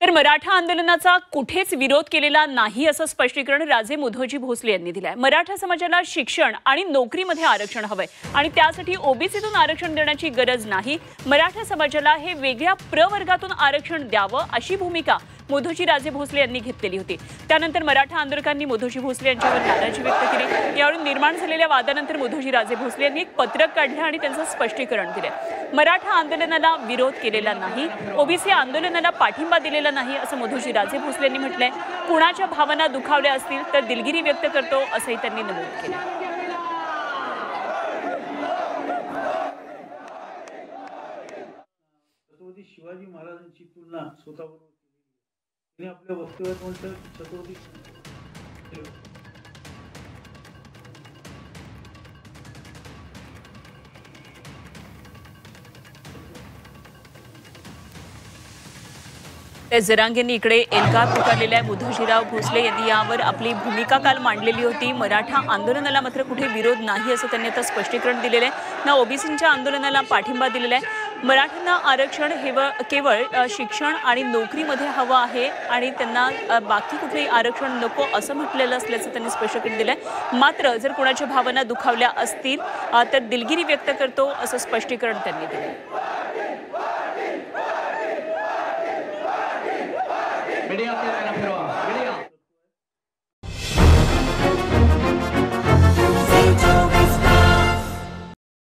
तर मराठा आंदोलनाचा कुठेच विरोध केलेला नाही असं स्पष्टीकरण राजे मुधोजी भोसले यांनी दिलंय। मराठा समाजाला शिक्षण आणि नोकरीमध्ये आरक्षण हवंय आणि त्यासाठी ओबीसीतून आरक्षण देण्याची गरज नाही। मराठा समाजाला हे वेगळ्या प्रवर्गातून आरक्षण द्यावं अशी भूमिका मुधोजी राजे भोसले यांनी घेतलेली होती। त्यानंतर मराठा आंदोलकांनी मुधोजी भोसले यांच्यावर नाराजी व्यक्त केली। यावरून निर्माण झालेल्या वादानंतर मुधोजी राजे भोसले यांनी एक पत्रक काढलं आणि त्यांचं स्पष्टीकरण दिलं। मराठा आंदोलनाला विरोध केलेला नाही, ओबीसी आंदोलनाला पाठिंबा दिलेला नाही असं मुधोजी राजे भोसले यांनी म्हटलंय। कुणाच्या भावना दुखावल्या असतील तर दिलगिरी व्यक्त करतो असंही त्यांनी नमूद केलं। छत्रपती शिवाजी महाराजांची तुलना स्वतःबरोबर केली। आपल्या वक्तव्यात म्हणतात छत्रपती जरांगेंनी इकडे एल्गार पुकारलेल्या मुधोजीराव भोसले यांनी यावर आपली भूमिका काल मांडलेली होती। मराठा आंदोलनाला मात्र कुठे विरोध नाही असं त्यांनी आता स्पष्टीकरण दिलेलं आहे। ना ओबीसींच्या आंदोलनाला पाठिंबा दिलेला आहे। मराठ्यांना आरक्षण हे केवळ शिक्षण आणि नोकरीमध्ये हवं आहे आणि त्यांना बाकी कुठेही आरक्षण नको असं म्हटलेलं असल्याचं त्यांनी स्पष्टीकरण दिलंय। मात्र जर कोणाच्या भावना दुखावल्या असतील तर दिलगिरी व्यक्त करतो असं स्पष्टीकरण त्यांनी दिलं। मीडिया